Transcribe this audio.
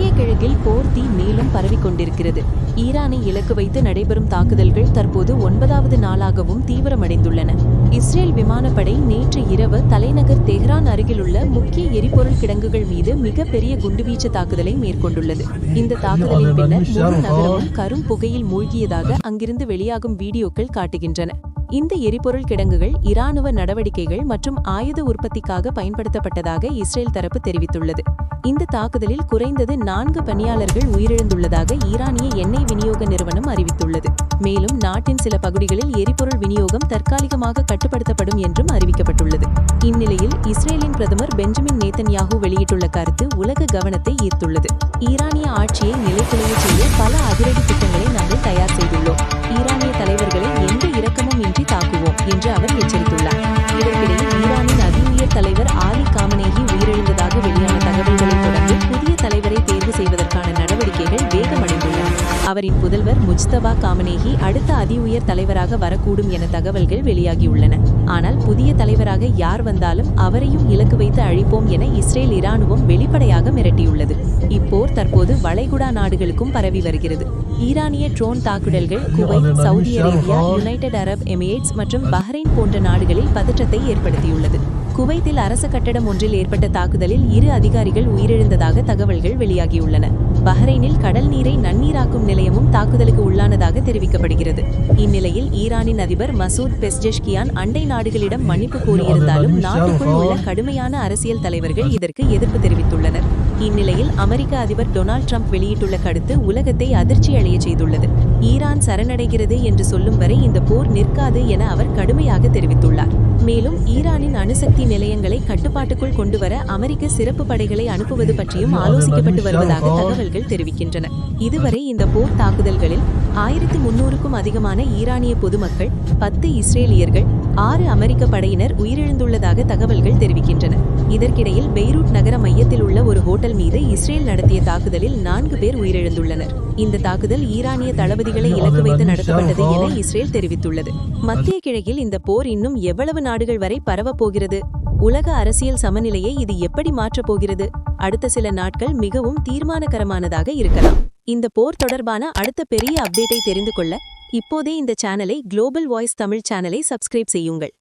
மத்திய கிழக்கில் போர் தீ மேலும் பரவிக்கொண்டிருக்கிறது. ஈரானை இலக்கு வைத்து நடைபெறும் தாக்குதல்கள் தற்போது 9வது நாளாகவும் தீவிரமடைந்துள்ளன. இஸ்ரேல் விமானப்படை நேற்று இரவு தலைநகர் தெஹ்ரான் அருகிலுள்ள முக்கிய எரிபொருள் கிடங்குகள் மீது மிகப்பெரிய குண்டுவீச்சு தாக்குதலை மேற்கொண்டுள்ளது. இந்த தாக்குதலின் பின்னர் முழு நகரமும் கரும் புகையில் மூழ்கியதாக அங்கிருந்து வெளியாகும் வீடியோக்கள் காட்டுகின்றன. இந்த எரிபொருள் கிடங்குகள் இராணுவ நடவடிக்கைகள் மற்றும் ஆயுத உற்பத்திக்காக பயன்படுத்தப்பட்டதாக இஸ்ரேல் தரப்பு தெரிவித்துள்ளது. இந்த தாக்குதலில் குறைந்தது 4 பணியாளர்கள் உயிரிழந்துள்ளதாக ஈரானிய எண்ணெய் விநியோக நிறுவனம் அறிவித்துள்ளது. மேலும் நாட்டின் சில பகுதிகளில் எரிபொருள் விநியோகம் தற்காலிகமாக கட்டுப்படுத்தப்படும் என்றும் அறிவிக்கப்பட்டுள்ளது. இந்நிலையில் இஸ்ரேலின் பிரதமர் பெஞ்சமின் நேதன்யாகு வெளியிட்டுள்ள கருத்து உலக கவனத்தை ஈர்த்துள்ளது. ஈரானிய ஆட்சியை நிலைகுலைய செய்ய பல அதிரடி திட்டங்களை நாங்கள் தயார் செய்துள்ளோம். ஈரானிய தலைவர்களை எந்த இரக்கமும் இன்றி தாக்குவோம் என்று அவர் எச்சரித்துள்ளார். இதற்கிடையில் ஈரானின் உயர் தலைவர் ஆலி காமனேகி உயிரிழந்ததாக வெளியான தகவல்களை தொடர்ந்து புதிய தலைவரை தேர்வு செய்வதற்கான நடவடிக்கைகள் வேகமடைந்துள்ளன. அவரின் புதல்வர் முஜ்தபா காமனேகி அடுத்த உயர் தலைவராக வரக்கூடும் என தகவல்கள் வெளியாகியுள்ளன. ஆனால் புதிய தலைவராக யார் வந்தாலும் அவரையும் இலக்கு வைத்து அழிப்போம் என இஸ்ரேல் இராணுவம் வெளிப்படையாக மிரட்டியுள்ளது. இப்போர் தற்போது வளைகுடா நாடுகளுக்கும் பரவி வருகிறது. ஈரானிய ட்ரோன் தாக்குதல்கள் Kuwait, Saudi Arabia, United Arab Emirates மற்றும் பஹ்ரைன் போன்ற நாடுகளில் பதற்றத்தை ஏற்படுத்தியுள்ளது. குவைத்தில் அரச கட்டடம் ஒன்றில் ஏற்பட்ட தாக்குதலில் 2 அதிகாரிகள் உயிரிழந்ததாக தகவல்கள் வெளியாகியுள்ளன. பஹ்ரைனில் கடல் நீரை நன்னீராக்கும் நிலையமும் தாக்குதலுக்கு உள்ளானதாக தெரிவிக்கப்படுகிறது. இந்நிலையில் ஈரானின் அதிபர் மசூத் பெஸ்ஜெஷ்கியான் அண்டை நாடுகளிடம் மன்னிப்பு கோரியிருந்தாலும் நாட்டுக்குள் உள்ள கடுமையான அரசியல் தலைவர்கள் இதற்கு எதிர்ப்பு தெரிவித்துள்ளனர். இந்நிலையில் அமெரிக்க அதிபர் டொனால்ட் ட்ரம்ப் வெளியிட்டுள்ள கருத்து உலகத்தை அதிர்ச்சி அடைய செய்துள்ளது. ஈரான் சரணடைகிறது என்று சொல்லும் வரை இந்த போர் நிற்காது என அவர் கடுமையாக தெரிவித்துள்ளார். மேலும் ஈரானின் அணுசக்தி நிலையங்களை கட்டுப்பாட்டுக்குள் கொண்டுவர அமெரிக்க சிறப்பு படைகளை அனுப்புவது பற்றியும் ஆலோசிக்கப்பட்டு வருவதாக தகவல்கள் தெரிவிக்கின்றன. இதுவரை இந்த போர் தாக்குதல்களில் 1300க்கும் அதிகமான ஈரானிய பொதுமக்கள், 10 இஸ்ரேலியர்கள், 6 அமெரிக்க படையினர் உயிரிழந்துள்ளதாக தகவல்கள் தெரிவிக்கின்றன. இதற்கிடையில் பெய்ரூட் நகர மையத்தில் உள்ள ஒரு ஹோட்டல் மீது இஸ்ரேல் நடத்திய தாக்குதலில் 4 பேர் உயிரிழந்துள்ளனர். இந்த தாக்குதல் ஈரானிய தளபதிகளை இலக்கு வைத்து நடத்தப்பட்டது என இஸ்ரேல் தெரிவித்துள்ளது. மத்திய கிழக்கில் இந்த போர் இன்னும் எவ்வளவு நாடுகள் வரை பரவப் போகிறது? உலக அரசியல் சமநிலையை இது எப்படி மாற்றப் போகிறது? அடுத்த சில நாட்கள் மிகவும் தீர்மானகரமானதாக இருக்கலாம். இந்த போர் தொடர்பான அடுத்த பெரிய அப்டேட்டை தெரிந்து கொள்ள இப்போதே இந்த சேனலை குளோபல் வாய்ஸ் தமிழ் சேனலை சப்ஸ்கிரைப் செய்யுங்கள்.